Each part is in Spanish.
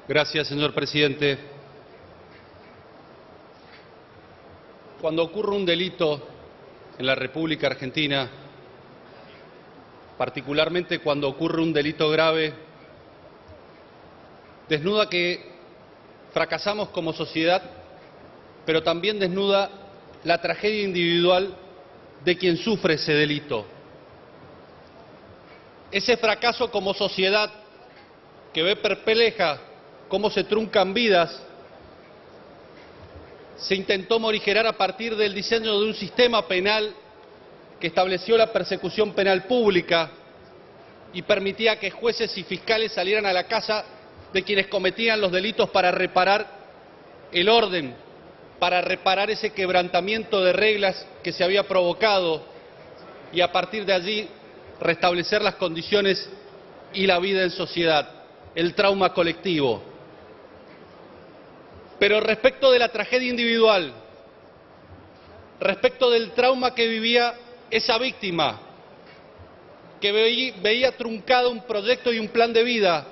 Gracias, señor presidente. Cuando ocurre un delito en la República Argentina, particularmente cuando ocurre un delito grave, desnuda que fracasamos como sociedad, pero también desnuda la tragedia individual de quien sufre ese delito. Ese fracaso como sociedad que ve perpleja cómo se truncan vidas, se intentó morigerar a partir del diseño de un sistema penal que estableció la persecución penal pública y permitía que jueces y fiscales salieran a la casa de quienes cometían los delitos para reparar el orden, para reparar ese quebrantamiento de reglas que se había provocado y a partir de allí restablecer las condiciones y la vida en sociedad, el trauma colectivo. Pero respecto de la tragedia individual, respecto del trauma que vivía esa víctima, que veía truncado un proyecto y un plan de vida,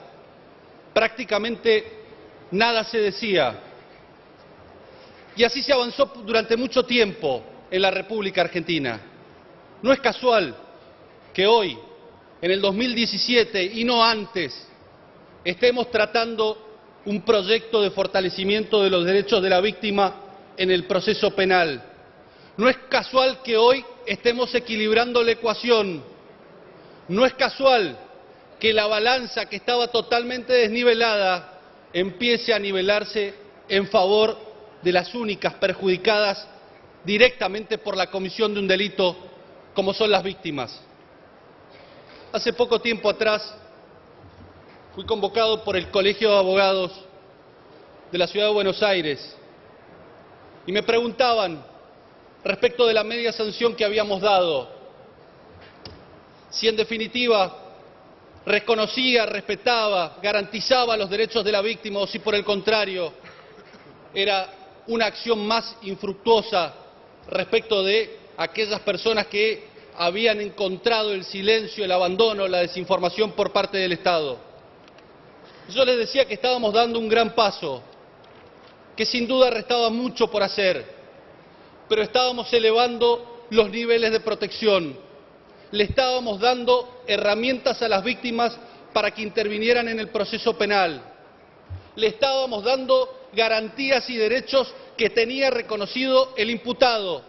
prácticamente nada se decía. Y así se avanzó durante mucho tiempo en la República Argentina. No es casual que hoy, en el 2017 y no antes, estemos tratando un proyecto de fortalecimiento de los derechos de la víctima en el proceso penal. No es casual que hoy estemos equilibrando la ecuación. No es casual que la balanza que estaba totalmente desnivelada empiece a nivelarse en favor de las únicas perjudicadas directamente por la comisión de un delito como son las víctimas. Hace poco tiempo atrás fui convocado por el Colegio de Abogados de la Ciudad de Buenos Aires y me preguntaban respecto de la media sanción que habíamos dado, si en definitiva reconocía, respetaba, garantizaba los derechos de la víctima o si por el contrario era una acción más infructuosa respecto de aquellas personas que habían encontrado el silencio, el abandono, la desinformación por parte del Estado. Yo les decía que estábamos dando un gran paso, que sin duda restaba mucho por hacer, pero estábamos elevando los niveles de protección, le estábamos dando herramientas a las víctimas para que intervinieran en el proceso penal, le estábamos dando garantías y derechos que tenía reconocido el imputado,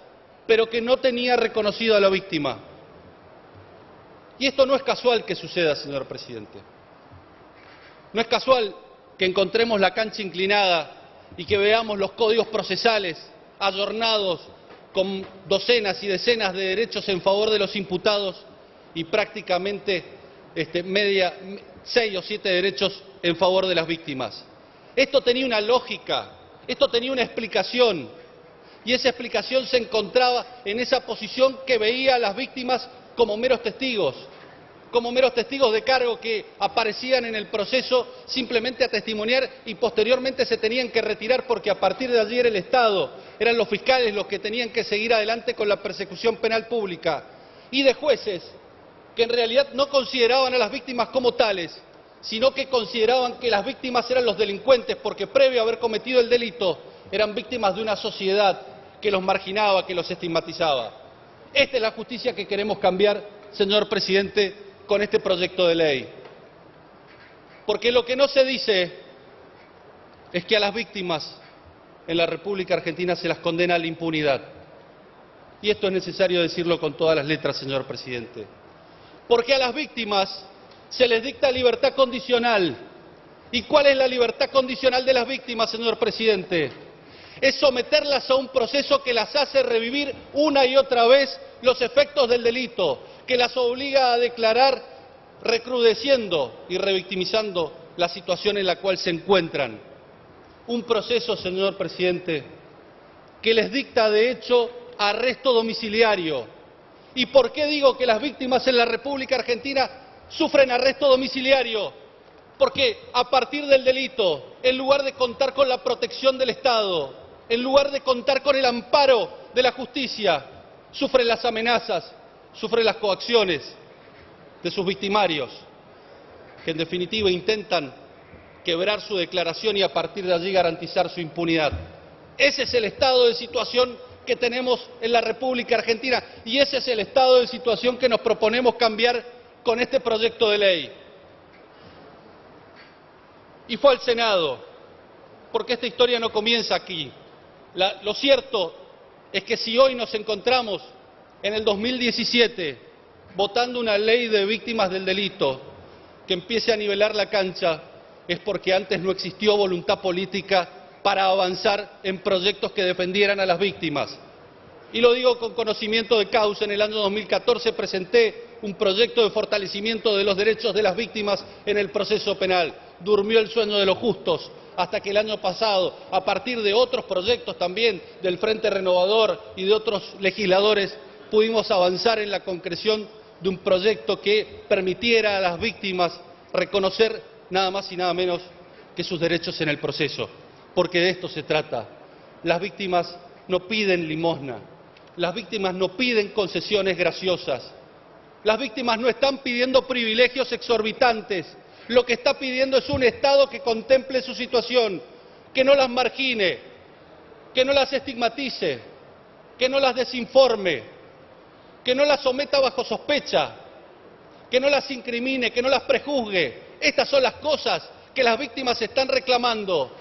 pero que no tenía reconocido a la víctima. Y esto no es casual que suceda, señor presidente. No es casual que encontremos la cancha inclinada y que veamos los códigos procesales adornados con docenas y decenas de derechos en favor de los imputados y prácticamente 6 o 7 derechos en favor de las víctimas. Esto tenía una lógica, esto tenía una explicación, y esa explicación se encontraba en esa posición que veía a las víctimas como meros testigos de cargo que aparecían en el proceso simplemente a testimoniar y posteriormente se tenían que retirar porque a partir de allí era el Estado, eran los fiscales los que tenían que seguir adelante con la persecución penal pública, y de jueces que en realidad no consideraban a las víctimas como tales, sino que consideraban que las víctimas eran los delincuentes porque previo a haber cometido el delito eran víctimas de una sociedad que los marginaba, que los estigmatizaba. Esta es la justicia que queremos cambiar, señor presidente, con este proyecto de ley. Porque lo que no se dice es que a las víctimas en la República Argentina se las condena a la impunidad. Y esto es necesario decirlo con todas las letras, señor presidente. Porque a las víctimas se les dicta libertad condicional. ¿Y cuál es la libertad condicional de las víctimas, señor presidente? Es someterlas a un proceso que las hace revivir una y otra vez los efectos del delito, que las obliga a declarar recrudeciendo y revictimizando la situación en la cual se encuentran. Un proceso, señor presidente, que les dicta de hecho arresto domiciliario. ¿Y por qué digo que las víctimas en la República Argentina sufren arresto domiciliario? Porque a partir del delito, en lugar de contar con la protección del Estado, en lugar de contar con el amparo de la justicia, sufren las amenazas, sufren las coacciones de sus victimarios, que en definitiva intentan quebrar su declaración y a partir de allí garantizar su impunidad. Ese es el estado de situación que tenemos en la República Argentina y ese es el estado de situación que nos proponemos cambiar con este proyecto de ley. Y fue al Senado, porque esta historia no comienza aquí. Lo cierto es que si hoy nos encontramos en el 2017 votando una ley de víctimas del delito que empiece a nivelar la cancha, es porque antes no existió voluntad política para avanzar en proyectos que defendieran a las víctimas. Y lo digo con conocimiento de causa. En el año 2014 presenté un proyecto de fortalecimiento de los derechos de las víctimas en el proceso penal. Durmió el sueño de los justos hasta que el año pasado, a partir de otros proyectos también del Frente Renovador y de otros legisladores, pudimos avanzar en la concreción de un proyecto que permitiera a las víctimas reconocer nada más y nada menos que sus derechos en el proceso. Porque de esto se trata. Las víctimas no piden limosna, las víctimas no piden concesiones graciosas, las víctimas no están pidiendo privilegios exorbitantes, lo que está pidiendo es un Estado que contemple su situación, que no las margine, que no las estigmatice, que no las desinforme, que no las someta bajo sospecha, que no las incrimine, que no las prejuzgue. Estas son las cosas que las víctimas están reclamando,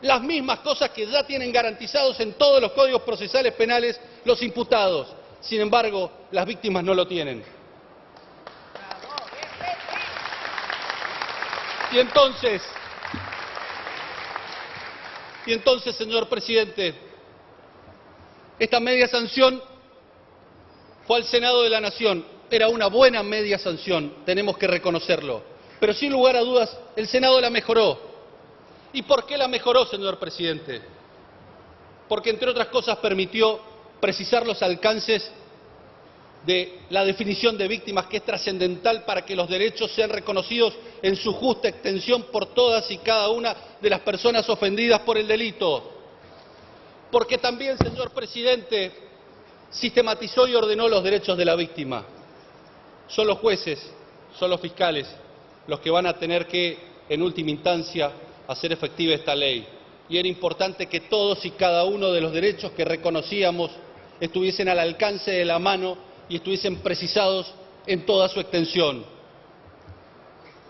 las mismas cosas que ya tienen garantizados en todos los códigos procesales penales los imputados. Sin embargo, las víctimas no lo tienen. Y entonces, señor presidente, esta media sanción fue al Senado de la Nación. Era una buena media sanción, tenemos que reconocerlo. Pero sin lugar a dudas, el Senado la mejoró. ¿Y por qué la mejoró, señor presidente? Porque, entre otras cosas, permitió precisar los alcances de la definición de víctimas, que es trascendental para que los derechos sean reconocidos en su justa extensión por todas y cada una de las personas ofendidas por el delito. Porque también, señor presidente, sistematizó y ordenó los derechos de la víctima. Son los jueces, son los fiscales los que van a tener que, en última instancia, hacer efectiva esta ley. Y era importante que todos y cada uno de los derechos que reconocíamos estuviesen al alcance de la mano y estuviesen precisados en toda su extensión.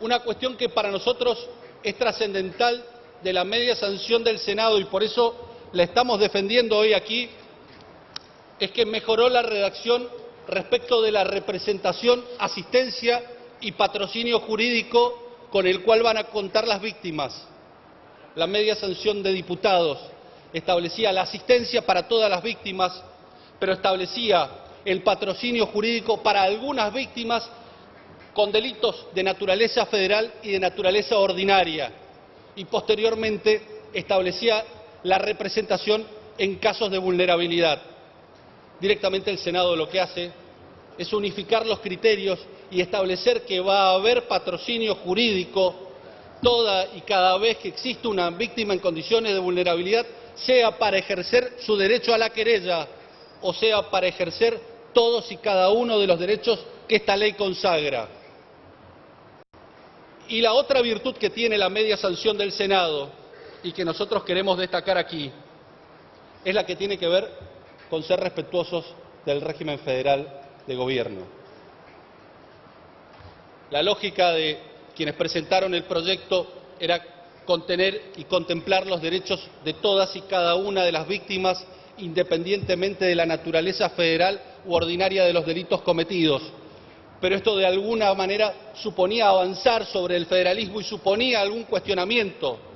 Una cuestión que para nosotros es trascendental de la media sanción del Senado, y por eso la estamos defendiendo hoy aquí, es que mejoró la redacción respecto de la representación, asistencia y patrocinio jurídico con el cual van a contar las víctimas. La media sanción de diputados establecía la asistencia para todas las víctimas, pero establecía el patrocinio jurídico para algunas víctimas con delitos de naturaleza federal y de naturaleza ordinaria, y posteriormente establecía la representación en casos de vulnerabilidad. Directamente el Senado lo que hace es unificar los criterios y establecer que va a haber patrocinio jurídico toda y cada vez que existe una víctima en condiciones de vulnerabilidad, sea para ejercer su derecho a la querella o sea para ejercer todos y cada uno de los derechos que esta ley consagra. Y la otra virtud que tiene la media sanción del Senado, y que nosotros queremos destacar aquí, es la que tiene que ver con ser respetuosos del régimen federal de gobierno. La lógica de quienes presentaron el proyecto era contener y contemplar los derechos de todas y cada una de las víctimas, independientemente de la naturaleza federal u ordinaria de los delitos cometidos. Pero esto de alguna manera suponía avanzar sobre el federalismo y suponía algún cuestionamiento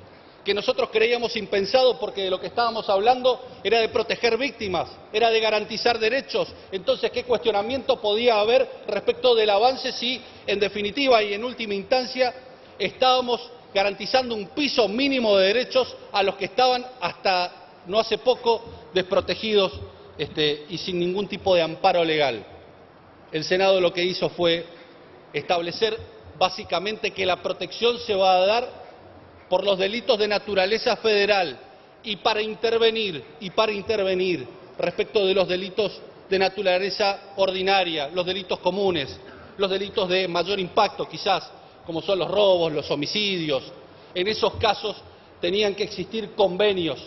que nosotros creíamos impensado, porque de lo que estábamos hablando era de proteger víctimas, era de garantizar derechos. Entonces, ¿qué cuestionamiento podía haber respecto del avance si, en definitiva y en última instancia, estábamos garantizando un piso mínimo de derechos a los que estaban hasta no hace poco desprotegidos y sin ningún tipo de amparo legal? El Senado lo que hizo fue establecer básicamente que la protección se va a dar por los delitos de naturaleza federal y para intervenir respecto de los delitos de naturaleza ordinaria, los delitos comunes, los delitos de mayor impacto quizás, como son los robos, los homicidios, En esos casos tenían que existir convenios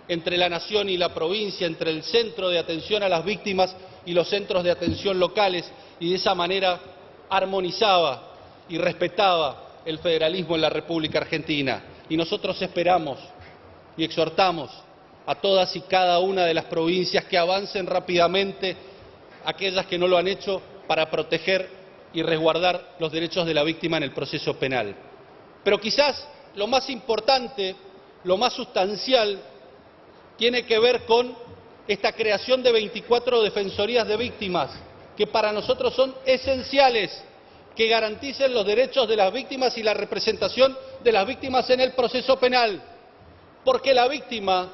entre la nación y la provincia, entre el centro de atención a las víctimas y los centros de atención locales, y de esa manera armonizaba y respetaba el federalismo en la República Argentina. Y nosotros esperamos y exhortamos a todas y cada una de las provincias que avancen rápidamente, aquellas que no lo han hecho, para proteger y resguardar los derechos de la víctima en el proceso penal. Pero quizás lo más importante, lo más sustancial, tiene que ver con esta creación de 24 defensorías de víctimas, que para nosotros son esenciales, que garanticen los derechos de las víctimas y la representación de las víctimas en el proceso penal. Porque la víctima,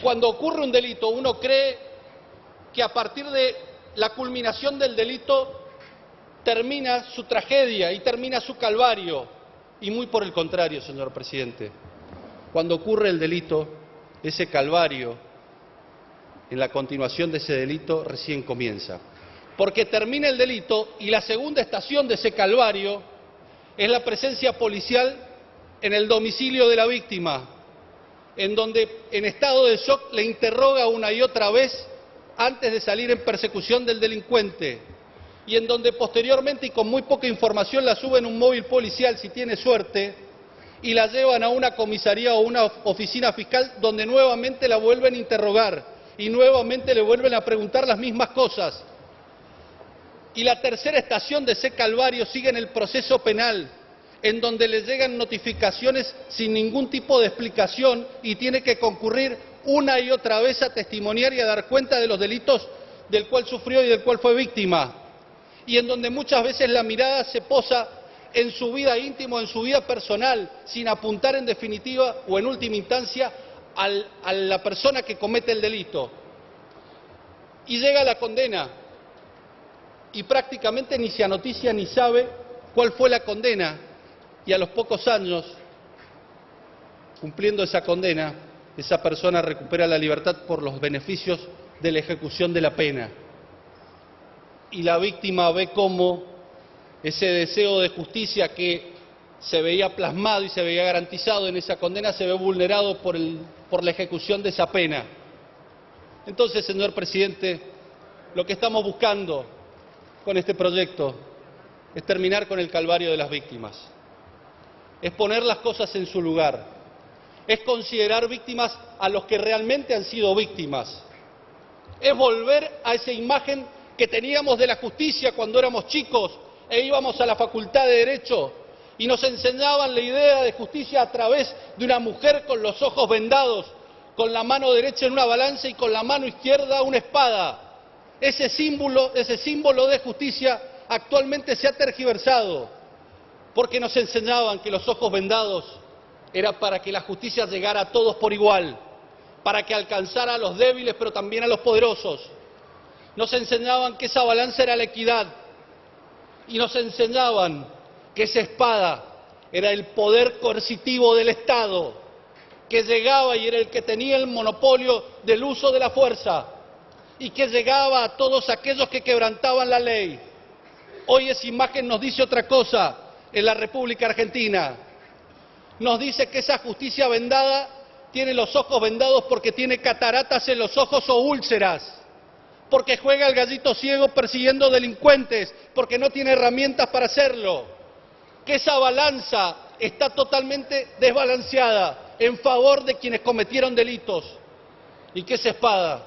cuando ocurre un delito, uno cree que a partir de la culminación del delito termina su tragedia y termina su calvario. Y muy por el contrario, señor presidente. Cuando ocurre el delito, ese calvario, en la continuación de ese delito, recién comienza. Porque termina el delito y la segunda estación de ese calvario es la presencia policial en el domicilio de la víctima, en donde en estado de shock le interroga una y otra vez antes de salir en persecución del delincuente, y en donde posteriormente y con muy poca información la suben a un móvil policial, si tiene suerte, y la llevan a una comisaría o una oficina fiscal donde nuevamente la vuelven a interrogar y nuevamente le vuelven a preguntar las mismas cosas. Y la tercera estación de ese calvario sigue en el proceso penal, en donde le llegan notificaciones sin ningún tipo de explicación y tiene que concurrir una y otra vez a testimoniar y a dar cuenta de los delitos del cual sufrió y del cual fue víctima. Y en donde muchas veces la mirada se posa en su vida íntima, en su vida personal, sin apuntar en definitiva o en última instancia a la persona que comete el delito. Y llega la condena, y prácticamente ni se anoticia ni sabe cuál fue la condena, y a los pocos años, cumpliendo esa condena, esa persona recupera la libertad por los beneficios de la ejecución de la pena. Y la víctima ve cómo ese deseo de justicia que se veía plasmado y se veía garantizado en esa condena se ve vulnerado por la ejecución de esa pena. Entonces, señor presidente, lo que estamos buscando con este proyecto es terminar con el calvario de las víctimas, es poner las cosas en su lugar, es considerar víctimas a los que realmente han sido víctimas, es volver a esa imagen que teníamos de la justicia cuando éramos chicos e íbamos a la Facultad de Derecho y nos enseñaban la idea de justicia a través de una mujer con los ojos vendados, con la mano derecha en una balanza y con la mano izquierda una espada. Ese símbolo de justicia actualmente se ha tergiversado, porque nos enseñaban que los ojos vendados era para que la justicia llegara a todos por igual, para que alcanzara a los débiles pero también a los poderosos. Nos enseñaban que esa balanza era la equidad y nos enseñaban que esa espada era el poder coercitivo del Estado, que llegaba y era el que tenía el monopolio del uso de la fuerza y que llegaba a todos aquellos que quebrantaban la ley. Hoy esa imagen nos dice otra cosa en la República Argentina. Nos dice que esa justicia vendada tiene los ojos vendados porque tiene cataratas en los ojos o úlceras, porque juega al gallito ciego persiguiendo delincuentes, porque no tiene herramientas para hacerlo, que esa balanza está totalmente desbalanceada en favor de quienes cometieron delitos y que esa espada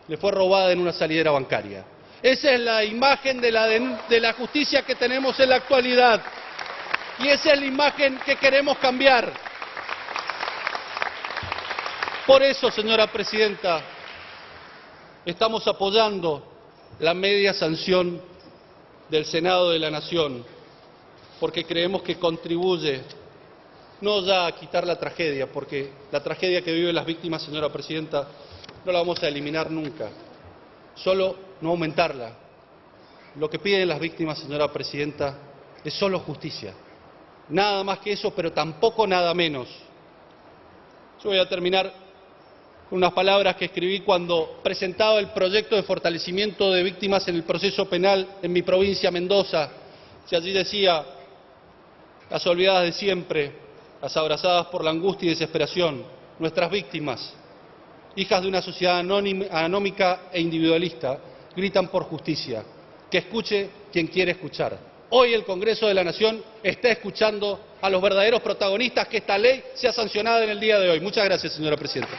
le fue robada en una salidera bancaria. Esa es la imagen de la justicia que tenemos en la actualidad y esa es la imagen que queremos cambiar. Por eso, señora presidenta, estamos apoyando la media sanción del Senado de la Nación, porque creemos que contribuye no ya a quitar la tragedia, porque la tragedia que viven las víctimas, señora presidenta, no la vamos a eliminar nunca, solo no aumentarla. Lo que piden las víctimas, señora presidenta, es solo justicia, nada más que eso, pero tampoco nada menos. Yo voy a terminar con unas palabras que escribí cuando presentaba el proyecto de fortalecimiento de víctimas en el proceso penal en mi provincia, Mendoza. Si allí decía, las olvidadas de siempre, las abrazadas por la angustia y desesperación, nuestras víctimas, hijas de una sociedad anómica e individualista, gritan por justicia. Que escuche quien quiere escuchar. Hoy el Congreso de la Nación está escuchando a los verdaderos protagonistas, que esta ley sea sancionada en el día de hoy. Muchas gracias, señora presidenta.